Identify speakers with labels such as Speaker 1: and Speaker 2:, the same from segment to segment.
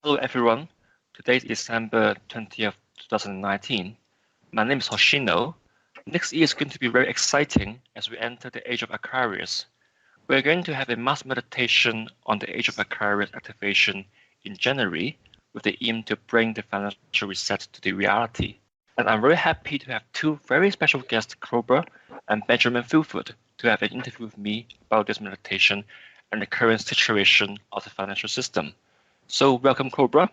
Speaker 1: Hello everyone, today is December 20th, 2019. My name is Hoshino. Next year is going to be very exciting as we enter the age of Aquarius. We're going to have a mass meditation on the age of Aquarius activation in January with the aim to bring the financial reset to the reality. And I'm very happy to have two very special guests, Cobra and Benjamין Fulford, to have an interview with me about this meditation and the current situation of the financial system. So welcome, Cobra.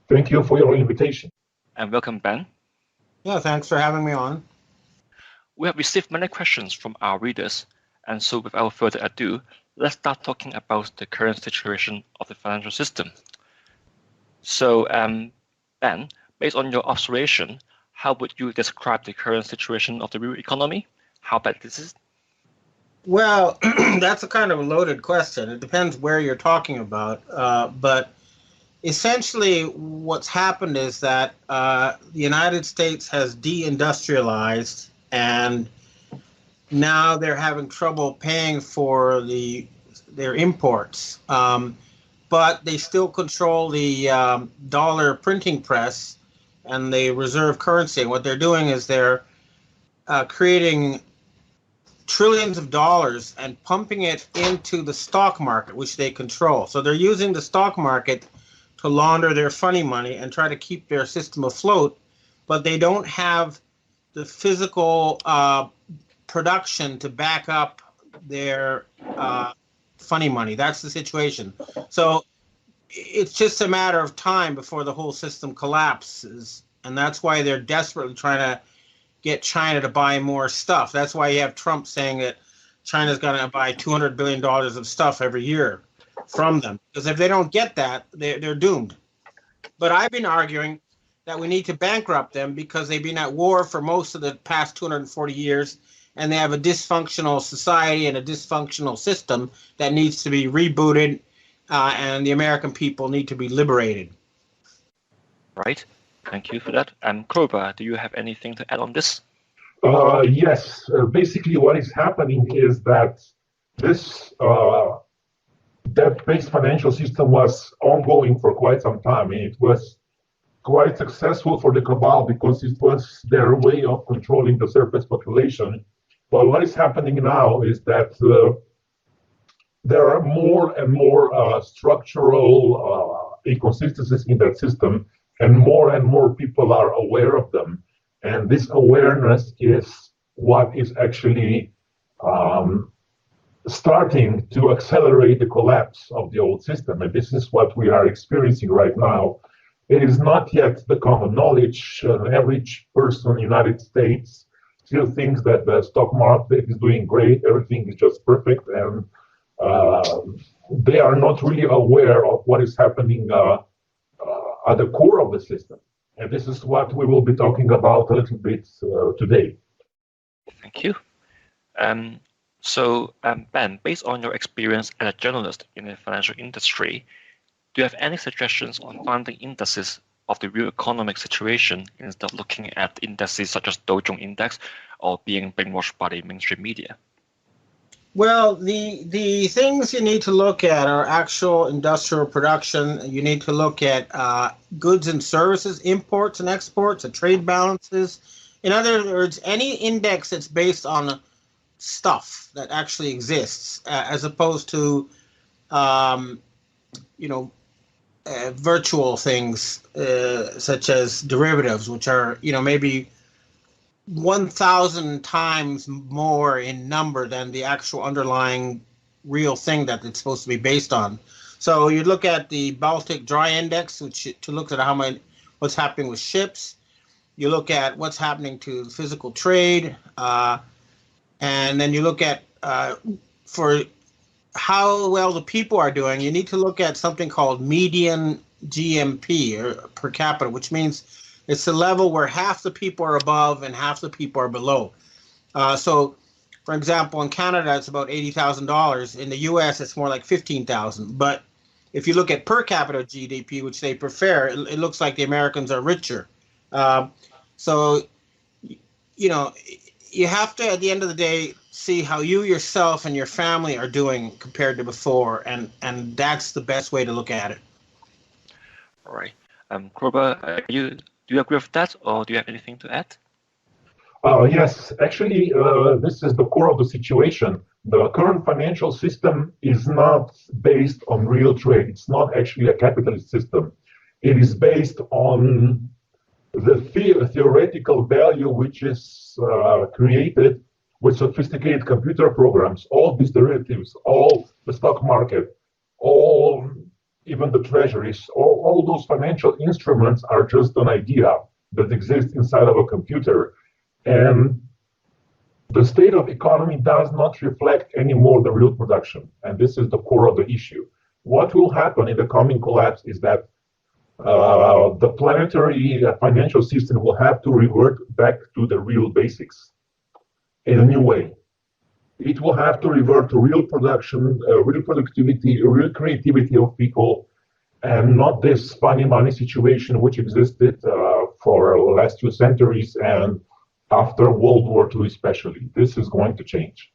Speaker 2: Thank you for your invitation.
Speaker 1: And welcome, Ben.
Speaker 3: Yeah, thanks for having me on.
Speaker 1: We have received many questions from our readers, and so without further ado, let's start talking about the current situation of the financial system. So, Ben, based on your observation, how would you describe the current situation of the real economy? How bad this is?
Speaker 3: Well, that's a kind of a loaded question. It depends where you're talking about, but essentially, what's happened is that the United States has deindustrialized, and now they're having trouble paying for their imports. But they still control the dollar printing press and the reserve currency. And what they're doing is they're creating trillions of dollars and pumping it into the stock market, which they control. So they're using the stock market to launder their funny money and try to keep their system afloat, but they don't have the physical production to back up their funny money. That's the situation. So it's just a matter of time before the whole system collapses, and that's why they're desperately trying to get China to buy more stuff. That's why you have Trump saying that China's going to buy $200 billion of stuff every year from them, because if they don't get that, they're doomed. But I've been arguing that we need to bankrupt them because they've been at war for most of the past 240 years, and they have a dysfunctional society and a dysfunctional system that needs to be rebooted, and the American people need to be liberated.
Speaker 1: Right. Thank you for that. Cobra, do you have anything to add on this?
Speaker 2: Yes. Basically, what is happening is that this debt-based financial system was ongoing for quite some time. And it was quite successful for the cabal because it was their way of controlling the surface population. But what is happening now is that there are more and more structural inconsistencies in that system, and more people are aware of them. And this awareness is what is actually starting to accelerate the collapse of the old system. And this is what we are experiencing right now. It is not yet the common knowledge. An average person in the United States still thinks that the stock market is doing great, everything is just perfect, and they are not really aware of what is happening at the core of the system. And this is what we will be talking about a little bit today.
Speaker 1: Thank you. So, Ben, based on your experience as a journalist in the financial industry, do you have any suggestions on finding indices of the real economic situation instead of looking at indices such as Dow Jones Index or being brainwashed by the mainstream media?
Speaker 3: Well, the things you need to look at are actual industrial production. You need to look at goods and services, imports and exports, and trade balances. In other words, any index that's based on stuff that actually exists, as opposed to, virtual things such as derivatives, which are, maybe 1,000 times more in number than the actual underlying real thing that it's supposed to be based on. So you look at the Baltic Dry Index, which to look at what's happening with ships. You look at what's happening to physical trade, and then you look at for how well the people are doing. You need to look at something called median GMP or per capita, which means it's the level where half the people are above and half the people are below. So, for example, in Canada, it's about $80,000. In the U.S., it's more like $15,000. But if you look at per capita GDP, which they prefer, it looks like the Americans are richer. So, you have to, at the end of the day, see how you yourself and your family are doing compared to before, and that's the best way to look at it.
Speaker 1: All right. Cobra, do you agree with that, or do you have anything to add?
Speaker 2: Yes, actually, this is the core of the situation. The current financial system is not based on real trade. It's not actually a capitalist system. It is based on the theoretical value which is created with sophisticated computer programs, all these derivatives, all the stock market, all even the treasuries, all those financial instruments are just an idea that exists inside of a computer. And the state of economy does not reflect anymore the real production. And this is the core of the issue. What will happen in the coming collapse is that the planetary financial system will have to revert back to the real basics in a new way. It will have to revert to real production, real productivity, real creativity of people, and not this funny money situation which existed for the last 2 centuries and after World War II especially. This is going to change.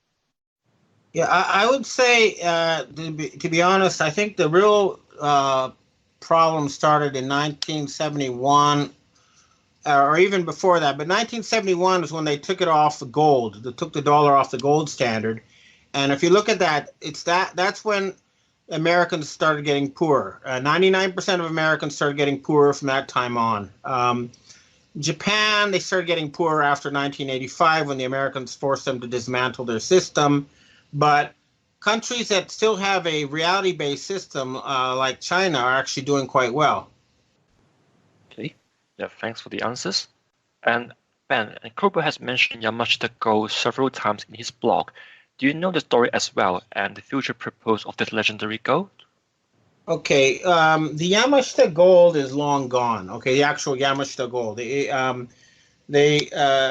Speaker 3: Yeah, I would say, to be honest, I think the real problem started in 1971, or even before that. But 1971 is when they took it off the gold. They took the dollar off the gold standard. And if you look at that, that's when Americans started getting poorer. 99% of Americans started getting poorer from that time on. Japan, they started getting poorer after 1985 when the Americans forced them to dismantle their system. But countries that still have a reality-based system, like China, are actually doing quite well.
Speaker 1: Okay. Yeah, thanks for the answers. And Ben, Cobra has mentioned Yamashita Gold several times in his blog. Do you know the story as well and the future purpose of this legendary gold?
Speaker 3: Okay, the Yamashita Gold is long gone. Okay, the actual Yamashita Gold. A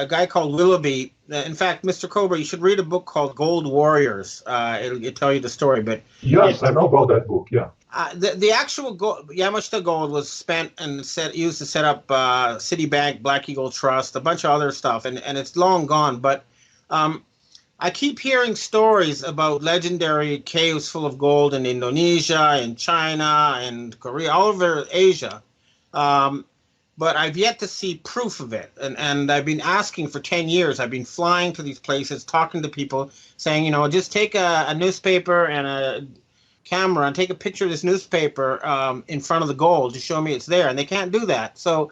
Speaker 3: guy called Willoughby. In fact, Mr. Cobra, you should read a book called Gold Warriors. It'll tell you the story. But
Speaker 2: yes, I know about that book. Yeah.
Speaker 3: The actual Yamashita Gold was spent and used to set up Citibank, Black Eagle Trust, a bunch of other stuff, and it's long gone. But I keep hearing stories about legendary caves full of gold in Indonesia, in China, and Korea, all over Asia. But I've yet to see proof of it. And I've been asking for 10 years. I've been flying to these places, talking to people, saying, just take a newspaper and a camera and take a picture of this newspaper in front of the gold to show me it's there. And they can't do that. So,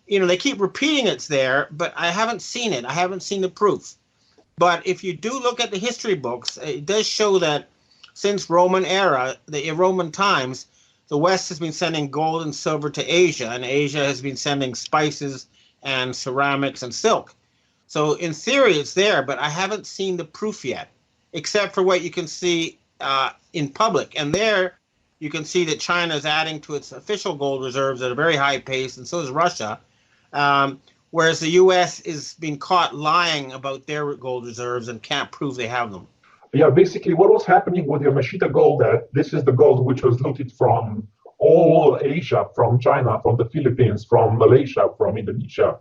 Speaker 3: they keep repeating it's there, but I haven't seen it. I haven't seen the proof. But if you do look at the history books, it does show that since Roman era, the Roman times, the West has been sending gold and silver to Asia, and Asia has been sending spices and ceramics and silk. So in theory, it's there, but I haven't seen the proof yet, except for what you can see in public. And there you can see that China is adding to its official gold reserves at a very high pace, and so is Russia. Whereas the U.S. is being caught lying about their gold reserves and can't prove they have them.
Speaker 2: Yeah, basically what was happening with the Yamashita gold, that this is the gold which was looted from all Asia, from China, from the Philippines, from Malaysia, from Indonesia.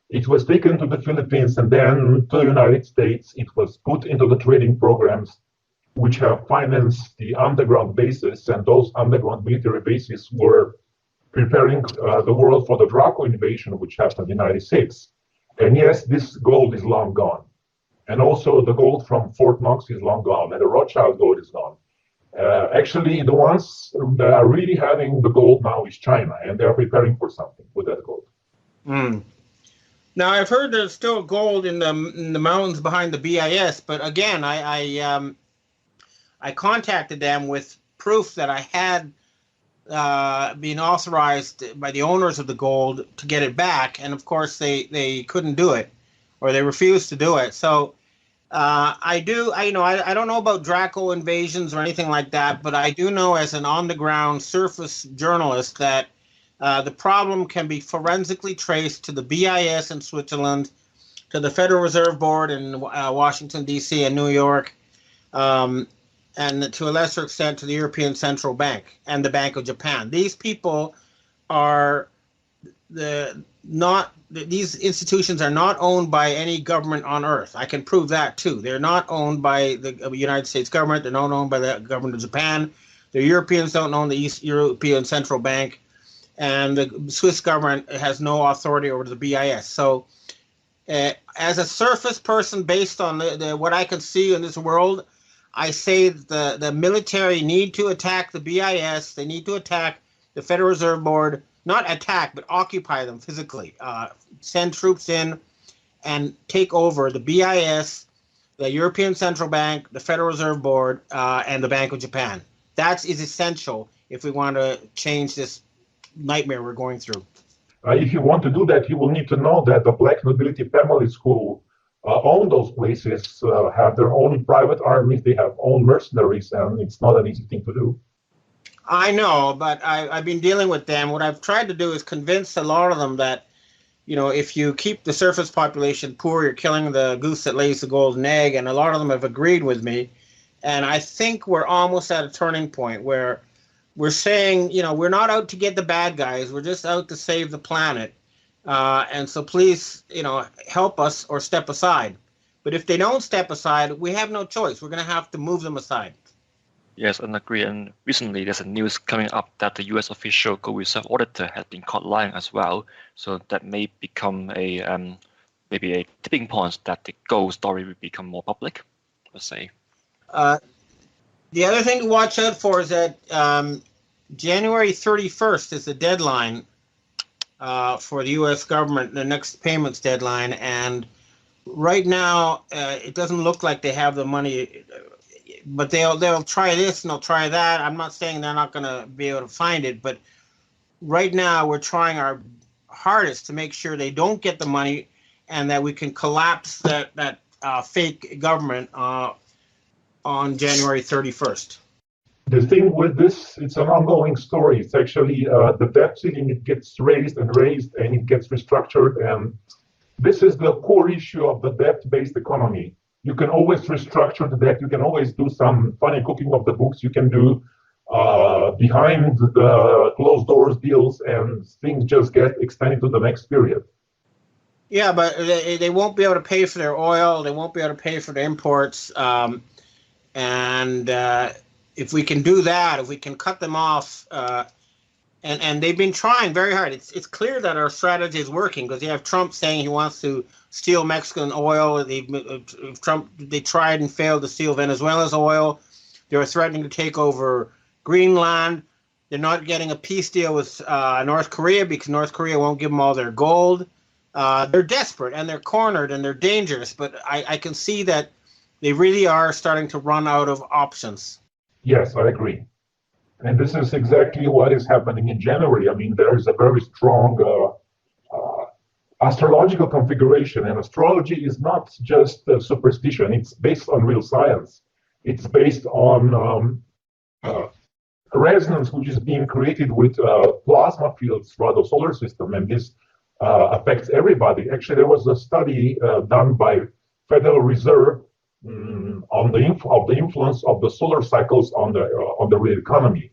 Speaker 2: It was taken to the Philippines and then to the United States. It was put into the trading programs which have financed the underground bases, and those underground military bases were preparing the world for the Draco invasion, which happened in '96. And yes, this gold is long gone. And also the gold from Fort Knox is long gone, and the Rothschild gold is gone. Actually, the ones that are really having the gold now is China, and they're preparing for something with that gold.
Speaker 3: Now, I've heard there's still gold in the mountains behind the BIS, but again, I contacted them with proof that I had been authorized by the owners of the gold to get it back, and of course they couldn't do it, or they refused to do it. So I don't know about Draco invasions or anything like that, but I do know as an on-the-ground surface journalist that the problem can be forensically traced to the BIS in Switzerland, to the Federal Reserve Board in Washington, D.C. and New York, and to a lesser extent to the European Central Bank and the Bank of Japan. These people are these institutions are not owned by any government on earth. I can prove that too. They're not owned by the United States government. They're not owned by the government of Japan. The Europeans don't own the European Central Bank. and the Swiss government has no authority over the BIS. So as a surface person, based on what I can see in this world, I say the military need to attack the BIS. They need to attack the Federal Reserve Board, not attack, but occupy them physically. Send troops in and take over the BIS, the European Central Bank, the Federal Reserve Board, and the Bank of Japan. That is essential if we want to change this nightmare we're going through.
Speaker 2: If you want to do that, you will need to know that the black nobility families who own those places have their own private armies, they have own mercenaries, and it's not an easy thing to do.
Speaker 3: I know, but I've been dealing with them. What I've tried to do is convince a lot of them that, you know, if you keep the surface population poor, you're killing the goose that lays the golden egg, and a lot of them have agreed with me. And I think we're almost at a turning point where we're saying, you know, we're not out to get the bad guys. We're just out to save the planet. And so please, you know, help us or step aside. But if they don't step aside, we have no choice. We're going to have to move them aside.
Speaker 1: Yes, I agree. And recently there's a news coming up that the U.S. official gold reserve auditor has been caught lying as well. So that may become a maybe a tipping point that the gold story will become more public, let's say.
Speaker 3: The other thing to watch out for is that January 31st is the deadline for the U.S. government, the next payments deadline. And right now, it doesn't look like they have the money. But they'll try this and they'll try that. I'm not saying they're not going to be able to find it, but right now we're trying our hardest to make sure they don't get the money and that we can collapse that fake government on January 31st.
Speaker 2: The thing with this, it's an ongoing story. It's actually the debt ceiling, it gets raised and raised and it gets restructured. And this is the core issue of the debt-based economy. You can always restructure the debt. You can always do some funny cooking of the books. You can do behind the closed doors deals, and things just get extended to the next period.
Speaker 3: Yeah, but they won't be able to pay for their oil. They won't be able to pay for the imports. And if we can do that, if we can cut them off, and they've been trying very hard. It's clear that our strategy is working because you have Trump saying he wants to steal Mexican oil. They tried and failed to steal Venezuela's oil. They were threatening to take over Greenland. They're not getting a peace deal with North Korea because North Korea won't give them all their gold. They're desperate and they're cornered and they're dangerous. But I can see that they really are starting to run out of options.
Speaker 2: Yes, I agree. And this is exactly what is happening in January. I mean, there is a very strong astrological configuration, and astrology is not just superstition. It's based on real science. It's based on resonance, which is being created with plasma fields throughout the solar system, and this affects everybody. Actually, there was a study done by Federal Reserve on the influence of the solar cycles on the real economy.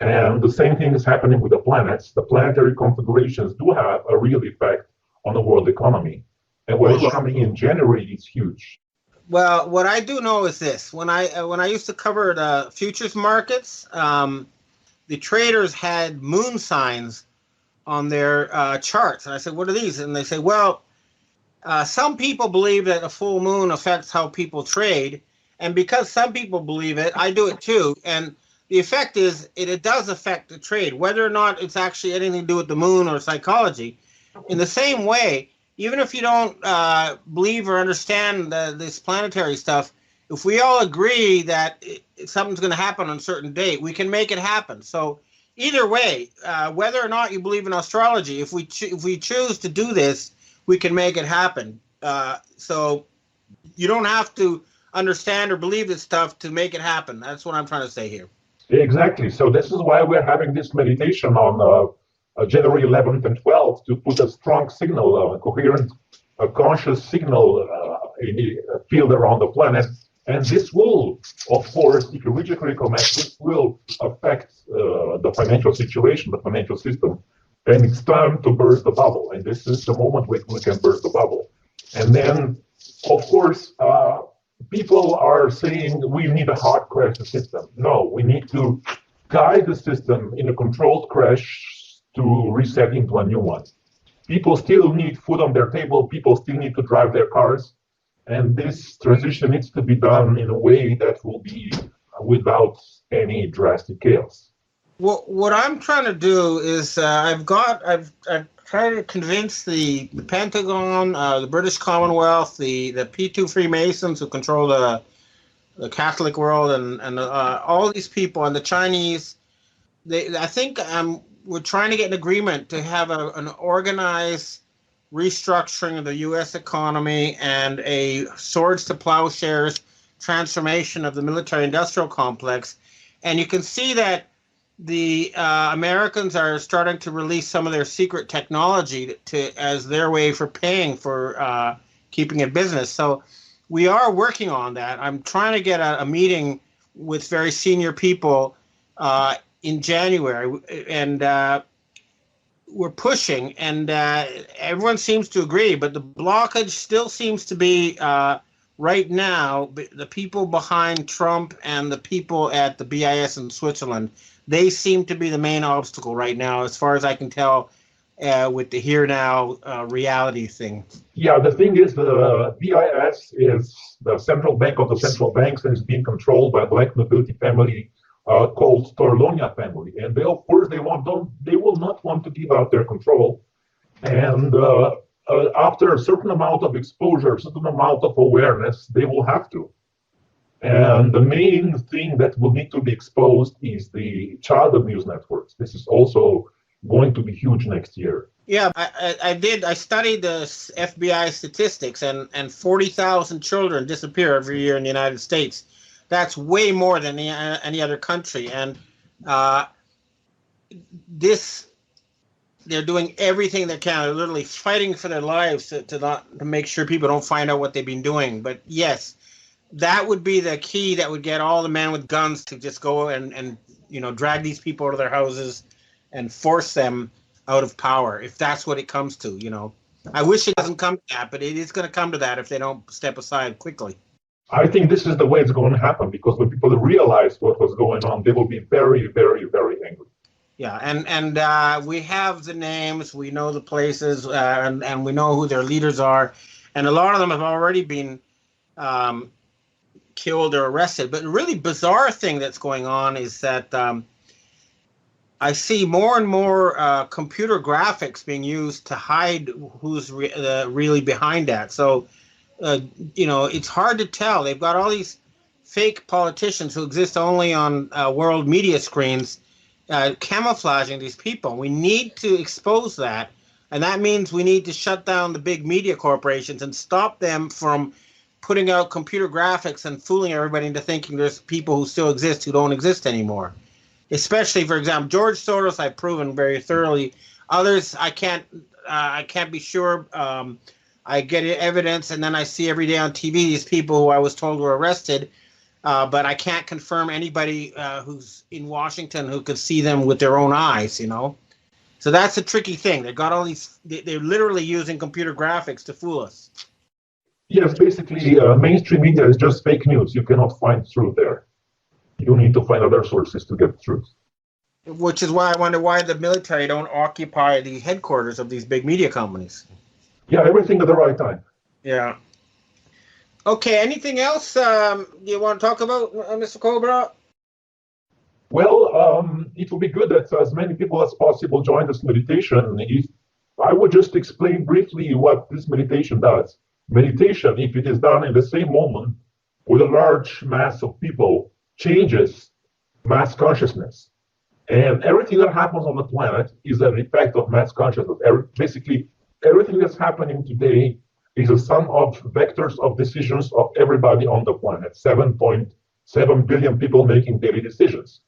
Speaker 2: And the same thing is happening with the planets. The planetary configurations do have a real effect on the world economy. And what is coming in January is huge.
Speaker 3: Well, what I do know is this. When I used to cover the futures markets, the traders had moon signs on their charts. And I said, what are these? And they say, well, some people believe that a full moon affects how people trade. And because some people believe it, I do it too. And the effect is it does affect the trade, whether or not it's actually anything to do with the moon or psychology. In the same way, even if you don't believe or understand this planetary stuff, if we all agree that something's going to happen on a certain date, we can make it happen. So either way, whether or not you believe in astrology, if we choose to do this, we can make it happen. So you don't have to understand or believe this stuff to make it happen. That's what I'm trying to say here.
Speaker 2: Exactly. So this is why we're having this meditation on January 11th and 12th to put a strong signal, a coherent, conscious signal in the field around the planet. And this will, of course, if you reach a critical mass, this will affect the financial situation, the financial system. And it's time to burst the bubble. And this is the moment we can burst the bubble. And then, of course, people are saying we need a hard crash system. No, we need to guide the system in a controlled crash to reset into a new one. People still need food on their table. People still need to drive their cars. And this transition needs to be done in a way that will be without any drastic chaos.
Speaker 3: Well, what I'm trying to do is I've tried to convince the Pentagon, the British Commonwealth, the P2 Freemasons who control the Catholic world, and all these people, and the Chinese. I think we're trying to get an agreement to have an organized restructuring of the U.S. economy and a swords to plowshares transformation of the military-industrial complex. And you can see that the Americans are starting to release some of their secret technology as their way for paying for keeping it business. So we are working on that. I'm trying to get a meeting with very senior people in January, and we're pushing, and everyone seems to agree, but the blockage still seems to be right now the people behind Trump and the people at the BIS in Switzerland. They seem to be the main obstacle right now, as far as I can tell, with the here now reality thing.
Speaker 2: Yeah, the thing is, the BIS is the central bank of the central banks, and is being controlled by a black nobility family called Torlonia family. And they, of course, they will not want to give out their control. And after a certain amount of exposure, a certain amount of awareness, they will have to. And the main thing that will need to be exposed is the child abuse networks. This is also going to be huge next year.
Speaker 3: Yeah, I studied the FBI statistics, and 40,000 children disappear every year in the United States. That's way more than any other country. And they're doing everything they can. They're literally fighting for their lives to make sure people don't find out what they've been doing. But yes, that would be the key that would get all the men with guns to just go and drag these people out of their houses and force them out of power, if that's what it comes to. I wish it doesn't come to that, but it is going to come to that if they don't step aside quickly.
Speaker 2: I think this is the way it's going to happen, because when people realize what was going on, they will be very, very, very angry.
Speaker 3: Yeah, and we have the names, we know the places, and we know who their leaders are, and a lot of them have already been killed or arrested. But a really bizarre thing that's going on is that I see more and more computer graphics being used to hide who's really behind that. So, it's hard to tell. They've got all these fake politicians who exist only on world media screens, camouflaging these people. We need to expose that, and that means we need to shut down the big media corporations and stop them from putting out computer graphics and fooling everybody into thinking there's people who still exist who don't exist anymore. Especially, for example, George Soros, I've proven very thoroughly. Others, I can't be sure. I get evidence, and then I see every day on TV these people who I was told were arrested, but I can't confirm anybody who's in Washington who could see them with their own eyes, So that's a tricky thing. They've got all these, they're literally using computer graphics to fool us.
Speaker 2: Yes, basically, mainstream media is just fake news. You cannot find truth there. You need to find other sources to get the truth.
Speaker 3: Which is why I wonder why the military don't occupy the headquarters of these big media companies.
Speaker 2: Yeah, everything at the right time.
Speaker 3: Yeah. Okay, anything else you want to talk about, Mr. Cobra?
Speaker 2: Well, it will be good that as many people as possible join this meditation. If I would just explain briefly what this meditation does. Meditation, if it is done in the same moment with a large mass of people, changes mass consciousness. And everything that happens on the planet is an effect of mass consciousness. Basically, everything that's happening today is a sum of vectors of decisions of everybody on the planet, 7.7 billion people making daily decisions.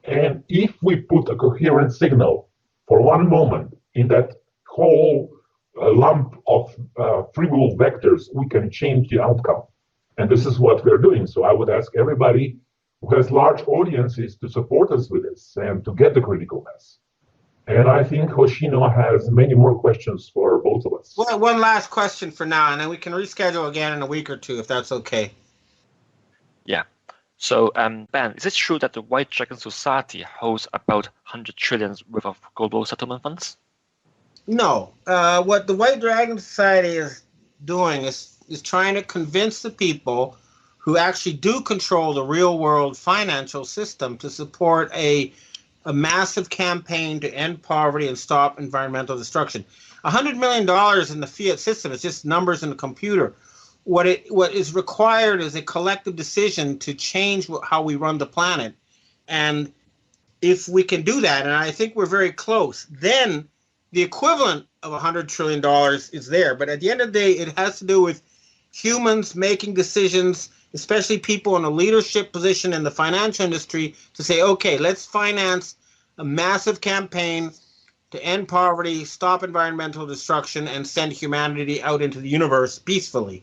Speaker 2: And if we put a coherent signal for one moment in that whole lump of free will vectors, we can change the outcome. And this is what we're doing. So I would ask everybody who has large audiences to support us with this and to get the critical mass. And I think Hoshino has many more questions for both of us.
Speaker 3: Well, one last question for now, and then we can reschedule again in a week or two, if that's okay.
Speaker 1: Yeah. So, Ben, is it true that the White Dragon Society holds about 100 trillion worth of global settlement funds?
Speaker 3: No. What the White Dragon Society is doing is trying to convince the people who actually do control the real world financial system to support a massive campaign to end poverty and stop environmental destruction. $100 million in the fiat system is just numbers in a computer. What is required is a collective decision to change how we run the planet. And if we can do that, and I think we're very close, then the equivalent of $100 trillion is there. But at the end of the day, it has to do with humans making decisions, especially people in a leadership position in the financial industry, to say, okay, let's finance a massive campaign to end poverty, stop environmental destruction, and send humanity out into the universe peacefully.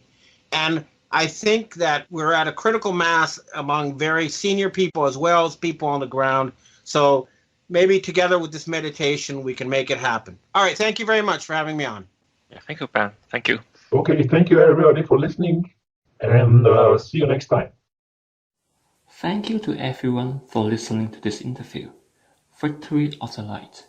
Speaker 3: And I think that we're at a critical mass among very senior people as well as people on the ground. So maybe together with this meditation, we can make it happen. All right. Thank you very much for having me on.
Speaker 1: Yeah, thank you, Ben. Thank you.
Speaker 2: Okay. Thank you, everybody, for listening. And see you next time.
Speaker 4: Thank you to everyone for listening to this interview. Victory of the Light.